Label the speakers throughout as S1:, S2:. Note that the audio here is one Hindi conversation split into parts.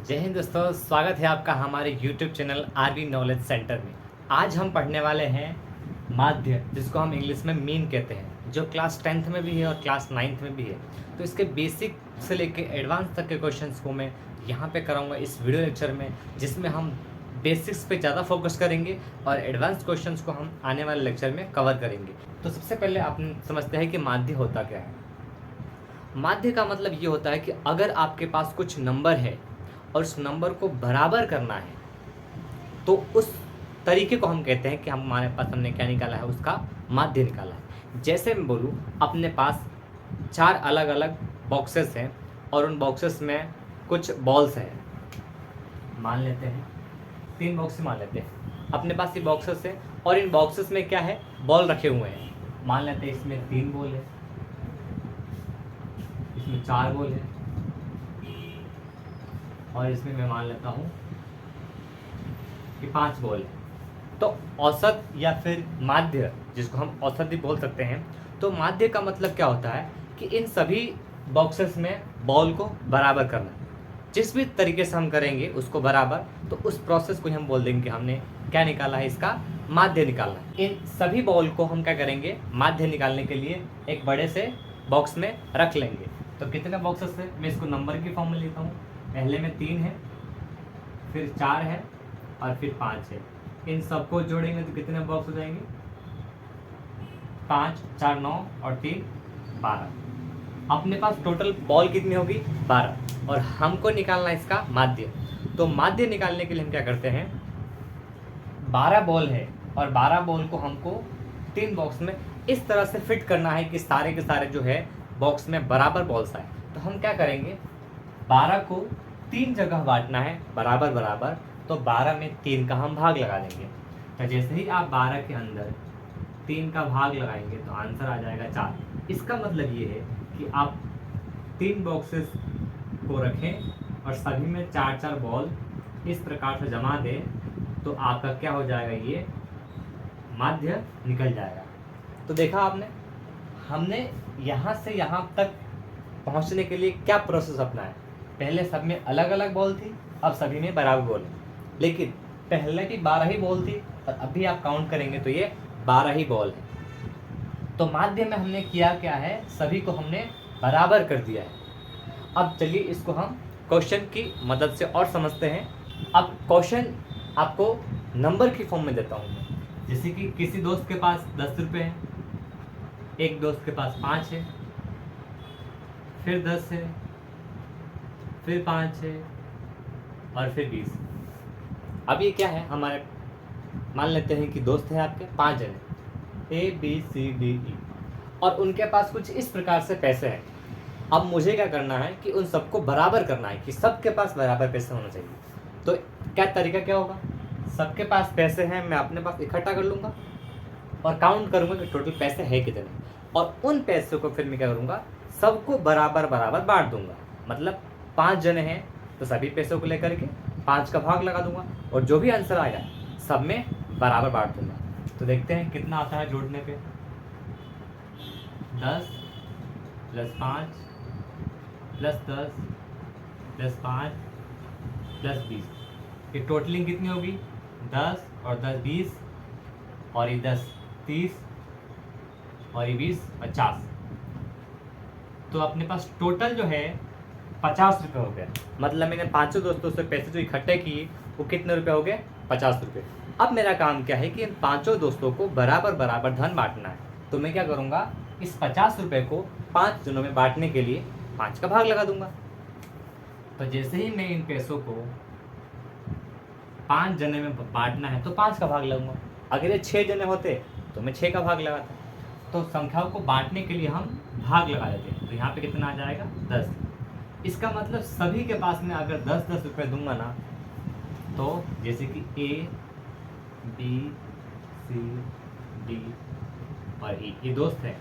S1: जय हिंद दोस्तों, स्वागत है आपका हमारे YouTube channel RB knowledge centre में। आज हम पढ़ने वाले हैं माध्य, जिसको हम इंग्लिश में मीन कहते हैं, जो क्लास 10th में भी है और क्लास 9th में भी है। तो इसके बेसिक से लेके एडवांस तक के क्वेश्चंस को मैं यहाँ पे कराऊंगा इस वीडियो लेक्चर में, जिसमें हम बेसिक्स पे ज़्यादा फोकस करेंगे और एडवांस क्वेश्चंस को हम आने वाले लेक्चर में कवर करेंगे। तो सबसे पहले आप समझते हैं कि माध्य होता क्या है। माध्य का मतलब ये होता है कि अगर आपके पास कुछ नंबर है और उस नंबर को बराबर करना है, तो उस तरीके को हम कहते हैं कि हमारे पास हमने क्या निकाला है, उसका माध्य निकाला है। जैसे मैं बोलूँ, अपने पास 4 अलग अलग बॉक्सेस हैं और उन बॉक्सेस में कुछ बॉल्स हैं। मान लेते हैं 3 बॉक्स मान लेते हैं, अपने पास ये बॉक्सेस हैं और इन बॉक्सेस में क्या है, बॉल रखे हुए हैं। मान लेते हैं इसमें 3 बॉल है, इसमें 4 बॉल है और इसमें मैं मान लेता हूँ कि 5 बॉल है। तो औसत या फिर माध्य, जिसको हम औसत भी बोल सकते हैं, तो माध्य का मतलब क्या होता है कि इन सभी बॉक्सेस में बॉल को बराबर करना। जिस भी तरीके से हम करेंगे उसको बराबर, तो उस प्रोसेस को हम बोल देंगे कि हमने क्या निकाला है, इसका माध्य निकालना है। इन सभी बॉल को हम क्या करेंगे, माध्य निकालने के लिए एक बड़े से बॉक्स में रख लेंगे। तो कितने बॉक्सेस है, मैं इसको नंबर की फॉर्म में लेता हूँ। पहले में 3 है, फिर 4 है और फिर 5 है। इन सबको जोड़ेंगे तो कितने बॉक्स हो जाएंगे, 5 4 9 और 3 12। अपने पास टोटल बॉल कितनी होगी, 12, और हमको निकालना है इसका माध्य। तो माध्य निकालने के लिए हम क्या करते हैं, 12 बॉल है और 12 बॉल को हमको 3 बॉक्स में इस तरह से फिट करना है कि सारे के सारे जो है बॉक्स में बराबर बॉल्स आए। तो हम क्या करेंगे, 12 को 3 जगह बांटना है बराबर बराबर, तो 12 में 3 का हम भाग लगा देंगे। तो जैसे ही आप 12 के अंदर 3 का भाग लगाएंगे तो आंसर आ जाएगा 4। इसका मतलब ये है कि आप 3 बॉक्सेस को रखें और सभी में 4-4 बॉल इस प्रकार से जमा दें, तो आपका क्या हो जाएगा, ये माध्य निकल जाएगा। तो देखा आपने, हमने यहाँ से यहाँ तक पहुँचने के लिए क्या प्रोसेस अपनाया। पहले सब में अलग अलग बॉल थी, अब सभी में बराबर बॉल है। लेकिन पहले भी 12 ही बॉल थी और अभी आप काउंट करेंगे तो ये 12 ही बॉल है। तो माध्य में हमने किया क्या है, सभी को हमने बराबर कर दिया है। अब चलिए इसको हम क्वेश्चन की मदद से और समझते हैं। अब क्वेश्चन आपको नंबर की फॉर्म में देता हूँ मैं। जैसे कि किसी दोस्त के पास 10 रुपये हैं, एक दोस्त के पास 5 है, फिर 10 है, फिर 5 है और फिर 20। अब ये क्या है, हमारे मान लेते हैं कि दोस्त हैं आपके 5 जने, A B C D E, और उनके पास कुछ इस प्रकार से पैसे हैं। अब मुझे क्या करना है कि उन सबको बराबर करना है, कि सबके पास बराबर पैसे होना चाहिए। तो क्या तरीका क्या होगा, सबके पास पैसे हैं, मैं अपने पास इकट्ठा कर लूँगा और काउंट करूँगा कि टोटल पैसे हैं कितने, और उन पैसों को फिर मैं क्या करूँगा, सबको बराबर बराबर बांट दूंगा। मतलब 5 जने हैं तो सभी पैसों को लेकर के 5 का भाग लगा दूंगा और जो भी आंसर आएगा सब में बराबर बांट दूंगा। तो देखते हैं कितना आता है जोड़ने पे, 10 + 5 + 10 + 5 + 20। ये टोटलिंग कितनी होगी, 10 और 10 20, और ये 10 30 और ये 20 50। तो अपने पास टोटल जो है 50 रुपये हो गया। मतलब मैंने 5 दोस्तों से पैसे जो इकट्ठे किए वो कितने रुपए हो गए, 50 रुपये। अब मेरा काम क्या है कि इन 5 दोस्तों को बराबर बराबर धन बांटना है। तो मैं क्या करूँगा, इस 50 रुपये को 5 जनों में बांटने के लिए 5 का भाग लगा दूंगा। तो जैसे ही मैं इन पैसों को 5 जने में बांटना है तो 5 का भाग लगाऊंगा। अगर ये 6 जने होते तो मैं 6 का भाग लगाता। तो संख्याओं को बांटने के लिए हम भाग लगा देते हैं। तो यहाँ पे कितना आ जाएगा, 10। इसका मतलब सभी के पास में अगर 10-10 रुपये दूंगा ना, तो जैसे कि A B C D और E, ये दोस्त है,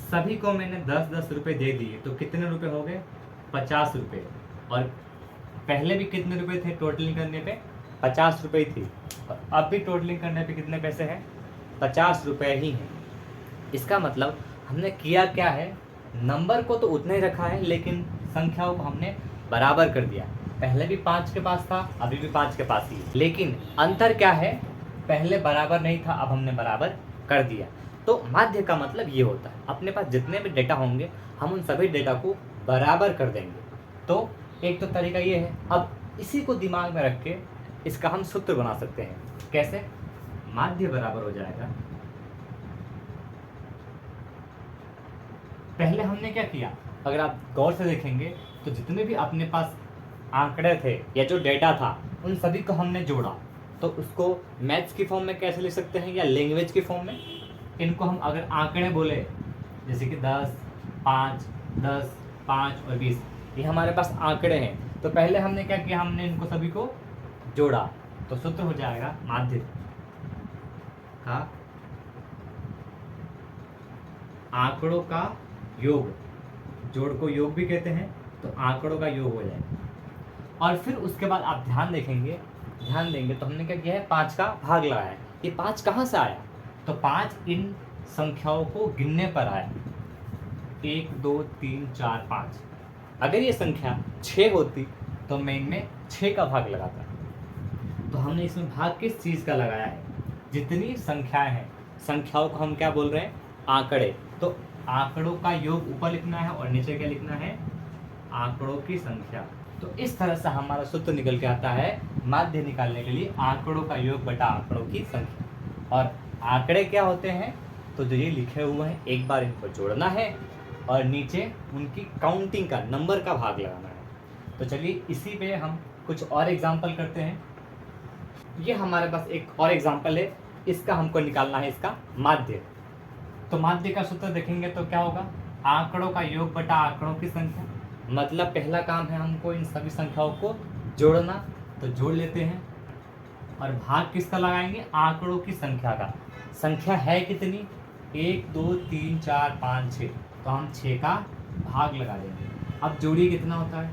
S1: सभी को मैंने 10-10 रुपये दे दिए, तो कितने रुपए हो गए, 50 रुपये। और पहले भी कितने रुपए थे, टोटलिंग करने पे 50 रुपये थी, और अब भी टोटलिंग करने पे कितने पैसे हैं, 50 रुपये ही हैं। इसका मतलब हमने किया क्या है, नंबर को तो उतना ही रखा है लेकिन संख्याओं को हमने बराबर कर दिया। पहले भी 5 के पास था, अभी भी 5 के पास ही है, लेकिन अंतर क्या है, पहले बराबर नहीं था, अब हमने बराबर कर दिया। तो माध्य का मतलब ये होता है, अपने पास जितने भी डेटा होंगे हम उन सभी डेटा को बराबर कर देंगे। तो एक तो तरीका ये है। अब इसी को दिमाग में रख के इसका हम सूत्र बना सकते हैं। कैसे? माध्य बराबर हो जाएगा, पहले हमने क्या किया, अगर आप गौर से देखेंगे तो जितने भी अपने पास आंकड़े थे या जो डेटा था उन सभी को हमने जोड़ा। तो उसको मैथ्स की फॉर्म में कैसे लिख सकते हैं या लैंग्वेज की फॉर्म में? इनको हम अगर आंकड़े बोले जैसे कि 10, 5, 10, 5 और 20, ये हमारे पास आंकड़े हैं। तो पहले हमने क्या किया, हमने इनको सभी को जोड़ा। तो सूत्र हो जाएगा माध्य का आंकड़ों का योग, जोड़ को योग भी कहते हैं, तो आंकड़ों का योग हो जाएगा। और फिर उसके बाद आप ध्यान देंगे तो हमने क्या किया है, 5 का भाग लगाया है। ये 5 कहाँ से आया? तो 5 इन संख्याओं को गिनने पर आया, 1 2 3 4 5। अगर ये संख्या 6 होती तो मैं इनमें 6 का भाग लगाता। तो हमने इसमें भाग किस चीज़ का लगाया है? जितनी संख्याएं हैं, संख्याओं को हम क्या बोल रहे हैं, आंकड़े। तो आंकड़ों का योग ऊपर लिखना है और नीचे क्या लिखना है, आंकड़ों की संख्या। तो इस तरह से हमारा सूत्र निकल के आता है माध्य निकालने के लिए, आंकड़ों का योग बटा आंकड़ों की संख्या। और आंकड़े क्या होते हैं? तो जो ये लिखे हुए हैं एक बार इनको जोड़ना है और नीचे उनकी काउंटिंग का, नंबर का भाग लगाना है। तो चलिए इसी पे हम कुछ और एग्जाम्पल करते हैं। ये हमारे पास एक और एग्जाम्पल है, इसका हमको निकालना है इसका माध्य। तो माध्य का सूत्र देखेंगे तो क्या होगा, आंकड़ों का योग बटा आंकड़ों की संख्या। मतलब पहला काम है हमको इन सभी संख्याओं को जोड़ना, तो जोड़ लेते हैं। और भाग किसका लगाएंगे, आंकड़ों की संख्या का। संख्या है कितनी, 1 2 3 4 5 6, तो हम 6 का भाग लगा देंगे। अब जोड़िए कितना होता है,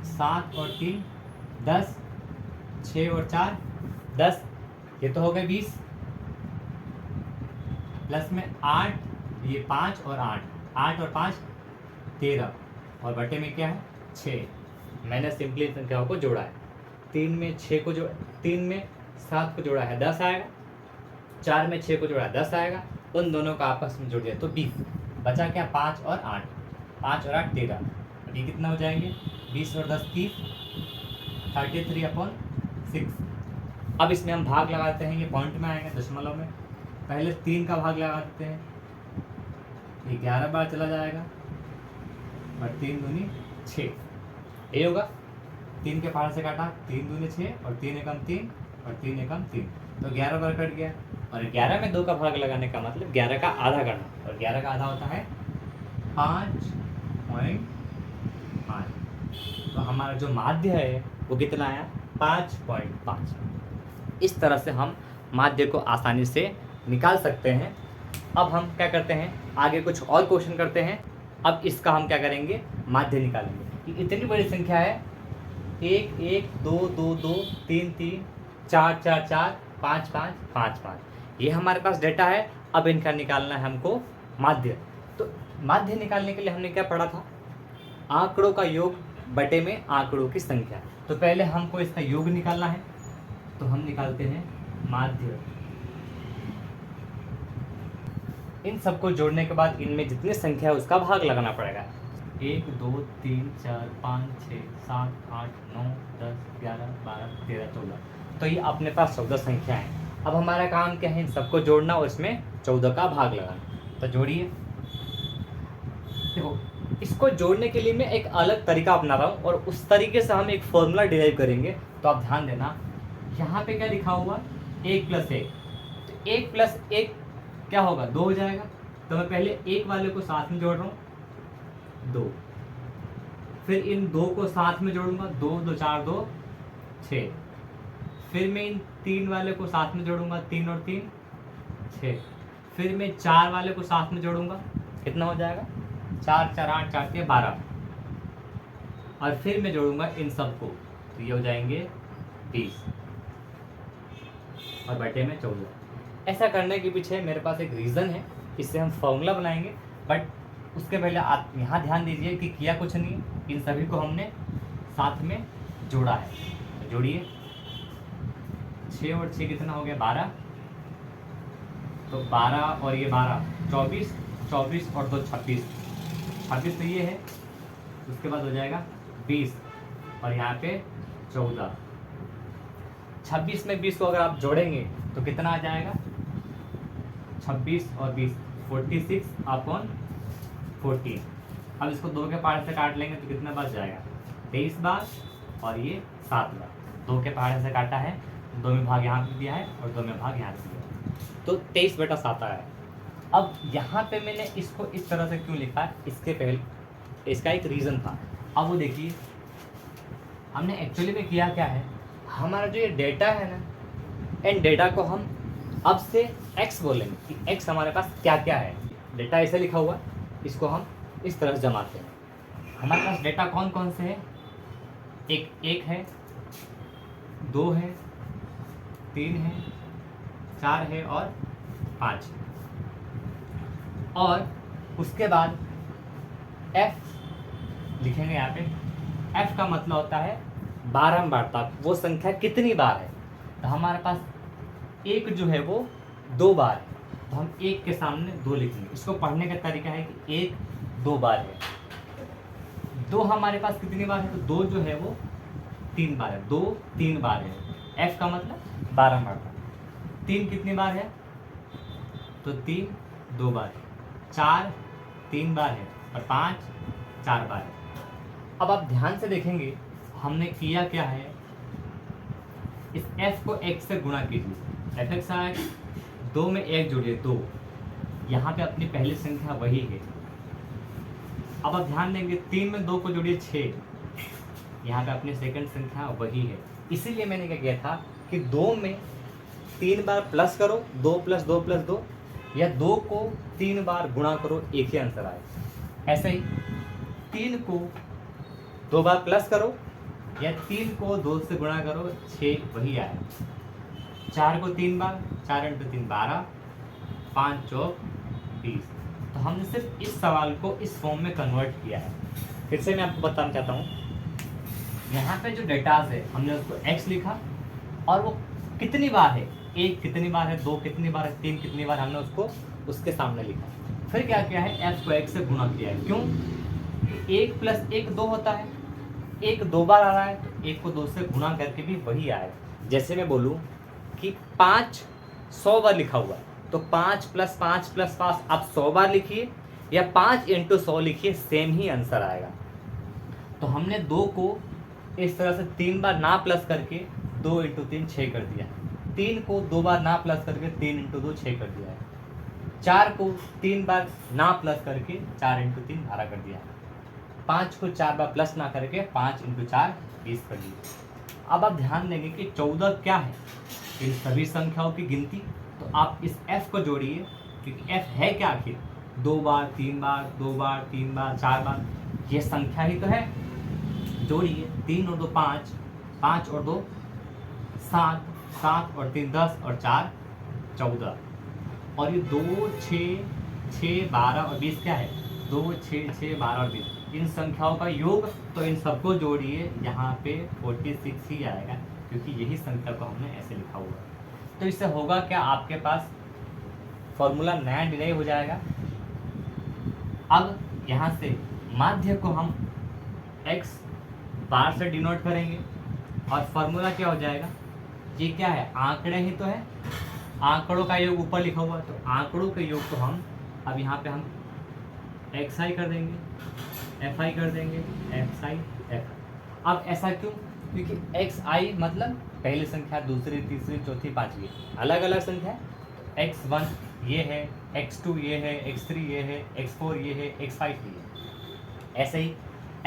S1: 7 और 3 10, 6 और 4 10, ये तो हो गए 20, प्लस में 8, ये 5 और 8, 8 और 5 13, और बटे में क्या है 6। मैंने सिंपली संख्याओं को जोड़ा है, 3 में 6 को 3 में 7 को जोड़ा है 10 आएगा, 4 में 6 को जोड़ा है 10 आएगा, उन दोनों का आपस में जोड़ दिया तो 20। बचा क्या, 5 और 8, 5 और 8 13, अभी कितना हो जाएंगे, 20 और 10 30, 33/6। अब इसमें हम भाग लगाते हैं, ये पॉइंट में आएगा, दशमलव में। पहले 3 का भाग लगा देते हैं, ये 11 बार चला जाएगा और 3 दूनी 6, ये होगा। 3 के पहाड़ से काटा, 3 दूनी 6 और 3 एकम 3 और 3 एकम 3, तो 11 बार कट गया। और 11 में 2 का भाग लगाने का मतलब 11 का आधा करना, और 11 का आधा होता है 5.5। तो हमारा जो माध्य है वो कितना आया, 5.5। इस तरह से हम माध्य को आसानी से निकाल सकते हैं। अब हम क्या करते हैं, आगे कुछ और क्वेश्चन करते हैं। अब इसका हम क्या करेंगे, माध्य निकालेंगे। कि इतनी बड़ी संख्या है, 1 1 2 2 2 3 3 4 4 4 5 5 5 5, ये हमारे पास डेटा है। अब इनका निकालना है हमको माध्य। तो माध्य निकालने के लिए हमने क्या पढ़ा था, आंकड़ों का योग बटे में आंकड़ों की संख्या। तो पहले हमको इसका योग निकालना है, तो हम निकालते हैं माध्य। इन सबको जोड़ने के बाद इनमें जितनी संख्या है उसका भाग लगाना पड़ेगा। 1 2 3 4 5 6 7 8 9 10 11 12 13 14, तो ये अपने पास 14 संख्या है। अब हमारा काम क्या है, इन सबको जोड़ना और इसमें 14 का भाग लगाना। तो जोड़िए। देखो, इसको जोड़ने के लिए मैं एक अलग तरीका अपना रहा हूँ और उस तरीके से हम एक फॉर्मूला डिराइव करेंगे। तो आप ध्यान देना, यहाँ पे क्या लिखा हुआ, 1 + 1, तो 1 + 1 क्या होगा, 2 हो जाएगा। तो मैं पहले 1 वाले को साथ में जोड़ रहा हूँ 2, फिर इन 2 को साथ में जोड़ूंगा, 2 2 4 2 6, फिर मैं इन 3 वाले को साथ में जोड़ूंगा, 3 और 3 6, फिर मैं 4 वाले को साथ में जोड़ूंगा, कितना हो जाएगा, 4 4 8 4 3 12, और फिर मैं जोड़ूंगा इन सबको, तो ये हो जाएंगे 20 और बटे में 14। ऐसा करने के पीछे मेरे पास एक रीज़न है, इससे हम फॉर्मूला बनाएंगे। बट उसके पहले आप यहाँ ध्यान दीजिए कि किया कुछ नहीं, इन सभी को हमने साथ में जोड़ा है। तो जोड़िए, 6 और 6 कितना हो गया 12, तो 12 और ये 12 24, 24 और 2 26, 26 तो ये है, उसके बाद हो जाएगा 20 और यहाँ पे 14। 26 में 20 को अगर आप जोड़ेंगे तो कितना आ जाएगा, 26 और 20 46 अपॉन 14। अब इसको 2 के पहाड़ से काट लेंगे तो कितना बच जाएगा, 23 बार और ये 7 बार। 2 के पहाड़ से काटा है, 2 में भाग यहाँ पे दिया है और 2 में भाग यहाँ पे दिया है, तो 23/7 आया है। अब यहाँ पे मैंने इसको इस तरह से क्यों लिखा है, इसके पहले इसका एक रीज़न था। अब वो देखिए हमने एक्चुअली में किया क्या है, हमारा जो ये डेटा है ना, इन डेटा को हम अब से x बोलेंगे कि x हमारे पास क्या क्या है। डेटा ऐसे लिखा हुआ है, इसको हम इस तरह से जमाते हैं। हमारे पास डेटा कौन कौन से हैं, एक है, 2 है, 3 है, 4 है और 5 है। और उसके बाद f लिखेंगे यहाँ पे। f का मतलब होता है बारंबारता, वो संख्या कितनी बार है। तो हमारे पास एक जो है वो 2 बार है, तो हम 1 के सामने 2 लिखेंगे। इसको पढ़ने का तरीका है कि 1 2 बार है, 2 हमारे पास कितनी बार है, तो 2 जो है वो 3 बार है, 2 3 बार है। f का मतलब बारंबारता। 3 कितनी बार है, तो 3 2 बार है, 4 3 बार है और 5 4 बार है। अब आप ध्यान से देखेंगे हमने किया क्या है, इस f को x से गुणा कीजिए, fx आया, 2 में 1 जोड़िए 2, यहाँ पे अपनी पहली संख्या वही है। अब आप ध्यान देंगे 3 में 2 को जोड़िए 6, यहाँ पे अपनी सेकंड संख्या वही है। इसीलिए मैंने क्या किया था कि 2 में 3 बार प्लस करो, 2 + 2 + 2, या 2 को 3 बार गुणा करो, एक ही आंसर आए। ऐसे ही 3 को 2 बार प्लस करो या 3 को 2 से गुणा करो, 6 वही आए। 4 को 3 बार, 4 × 3 12, 5 चौक 20। तो हमने सिर्फ इस सवाल को इस फॉर्म में कन्वर्ट किया है। फिर से मैं आपको बताना चाहता हूँ, यहाँ पे जो डेटाज है हमने उसको x लिखा और वो कितनी बार है, 1 कितनी बार है, 2 कितनी बार है, 3 कितनी बार, हमने उसको उसके सामने लिखा। फिर क्या किया है, f को x से गुणा किया है। क्यों, 1 + 1 2 होता है, 1 2 बार आ रहा है तो 1 को 2 से गुणा करके भी वही आएगा। जैसे मैं बोलूँ कि 5 100 बार लिखा हुआ है, तो 5 + 5 + 5 आप 100 बार लिखिए या 5 × 100 लिखिए, सेम ही आंसर आएगा। तो हमने 2 को इस तरह से 3 बार ना प्लस करके 2 × 3 6 कर दिया, 3 को 2 बार ना प्लस करके 3 × 2 6 कर दिया है, 4 को 3 बार ना प्लस करके 4 × 3 12 कर दिया है, 5 को 4 बार प्लस ना करके 5 × 4 20 कर दिया। अब आप ध्यान देंगे कि 14 क्या है, इन सभी संख्याओं की गिनती। तो आप इस f को जोड़िए, क्योंकि f है क्या आखिर, 2 बार 3 बार 2 बार 3 बार 4 बार, ये संख्या ही तो है। जोड़िए, 3 और 2 5, 5 और 2 7, 7 और 3 10 और 4 14, और ये 2 6 6 12 और 20 क्या है, 2 6 6 12 और 20, इन संख्याओं का योग। तो इन सबको जोड़िए, यहाँ पे 46 ही आएगा, क्योंकि यही संख्या को हमने ऐसे लिखा हुआ है। तो इससे होगा क्या, आपके पास फॉर्मूला नया डिराइव हो जाएगा। अब यहाँ से माध्य को हम x बार से डिनोट करेंगे और फॉर्मूला क्या हो जाएगा, ये क्या है, आंकड़े ही तो है, आंकड़ों का योग ऊपर लिखा हुआ है, तो आंकड़ों के योग को हम अब यहाँ पे हम xi कर देंगे, fi कर देंगे, xi f। अब ऐसा क्यों, क्योंकि xi मतलब पहली संख्या, दूसरी, तीसरी, चौथी, पांचवी अलग अलग संख्या है। x1 ये है, x2 ये है, x3 ये है, x4 ये है, x5 ये है। ऐसे ही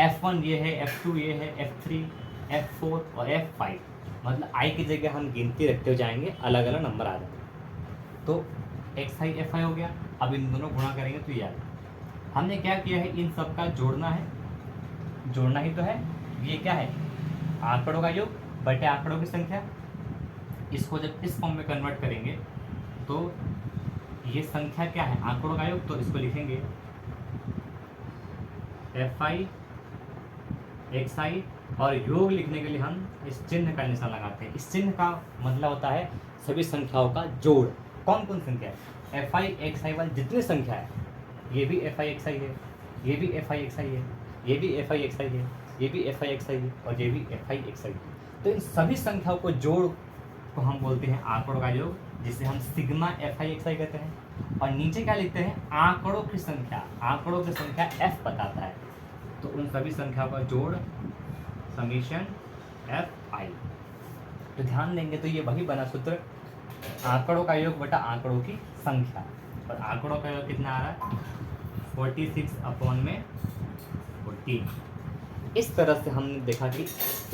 S1: f1 ये है, f2 ये है, f3, f4 और f5, मतलब i की जगह हम गिनती रखते जाएंगे, अलग अलग नंबर आ जाएंगे। तो xi fi हो गया। अब इन दोनों गुणा करेंगे तो ये आएगा। हमने क्या किया है, इन सब का जोड़ना है, जोड़ना ही तो है। ये क्या है, आंकड़ों का योग बटे आंकड़ों की संख्या। इसको जब इस फॉर्म में कन्वर्ट करेंगे तो ये संख्या क्या है, आंकड़ों का योग, तो इसको लिखेंगे fi xi और योग लिखने के लिए हम इस चिन्ह का निशान लगाते हैं। इस चिन्ह का मतलब होता है सभी संख्याओं का जोड़। कौन कौन संख्या है? एफ आई एक्स आई वाली जितनी संख्या है, ये भी एफ आई एक्स आई है, ये भी एफ आई एक्स आई है, ये भी एफ आई एक्स आई है, ये भी एफ आई एक्स आई है और ये भी एफ आई एक्स आई है। तो इन सभी संख्याओं को जोड़ को हम बोलते हैं आंकड़ों का योग, जिसे हम सिग्मा एफ आई एक्स आई कहते हैं। और नीचे क्या लिखते हैं? आंकड़ों की संख्या। आंकड़ों की संख्या एफ बताता है, तो उन सभी संख्याओं का जोड़ समीशन एफ आई। तो ध्यान देंगे तो ये वही बना सूत्र, आंकड़ों का योग बटा आंकड़ों की संख्या। और आंकड़ों का योग कितना आ रहा है? 46 अपॉन में 14। इस तरह से हमने देखा कि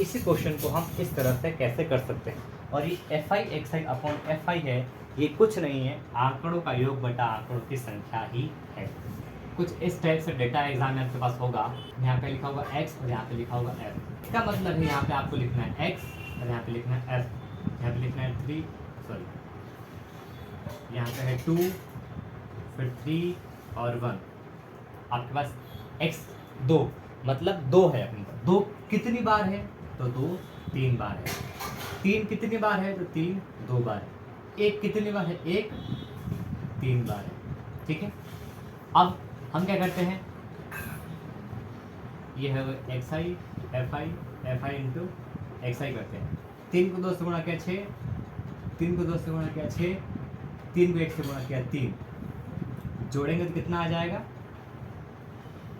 S1: इसी क्वेश्चन को हम इस तरह से कैसे कर सकते हैं। और ये F I x I upon F I है, ये कुछ नहीं है, आंकड़ों का योग बटा आंकड़ों की संख्या ही है। कुछ इस टाइप से डेटा एग्जाम में आपके पास होगा, यहाँ पे लिखा होगा x और यहाँ पे लिखा होगा f। इसका मतलब है यहाँ पे आपको लिखना है x और यहाँ पे लिखना है f, यहाँ पे लिखना है 3, सॉरी यहाँ पे है 2, फिर 3 और 1। आपके पास x 2 मतलब 2 है अपने पास। 2 कितनी बार है? तो 2 3 बार है। 3 कितनी बार है? तो 3 2 बार है। 1 कितनी बार है? 1 3 बार है। ठीक है, अब हम क्या करते हैं, ये है X I F I into X I करते हैं। 3 को 2 से गुणा किया 6, 3 को 2 से गुणा किया 6, 3 को 1 से गुणा किया 3। जोड़ेंगे तो कितना आ जाएगा?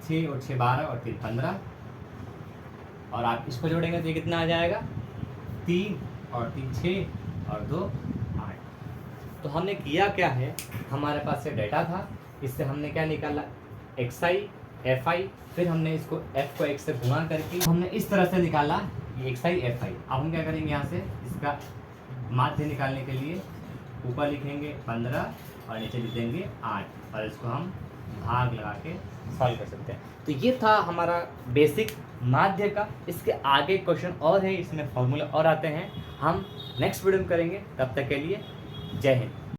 S1: 6 और 6 12 और 3 15। और आप इसको जोड़ेंगे तो ये कितना आ जाएगा? 3 और 3 6 और 2 8। तो हमने किया क्या है, हमारे पास से डेटा था, इससे हमने क्या निकाला? एक्स आई एफ आई, फिर हमने इसको एफ को एक्स से गुणा करके हमने इस तरह से निकाला ये एक्स आई एफ आई। अब हम क्या करेंगे, यहाँ से इसका माध्य निकालने के लिए ऊपर लिखेंगे 15 और नीचे लिख देंगे 8 और इसको हम भाग लगा के सॉल्व कर सकते हैं। तो ये था हमारा बेसिक माध्य का। इसके आगे क्वेश्चन और है, इसमें फॉर्मूला और आते हैं, हम नेक्स्ट वीडियो में करेंगे। तब तक के लिए जय हिंद।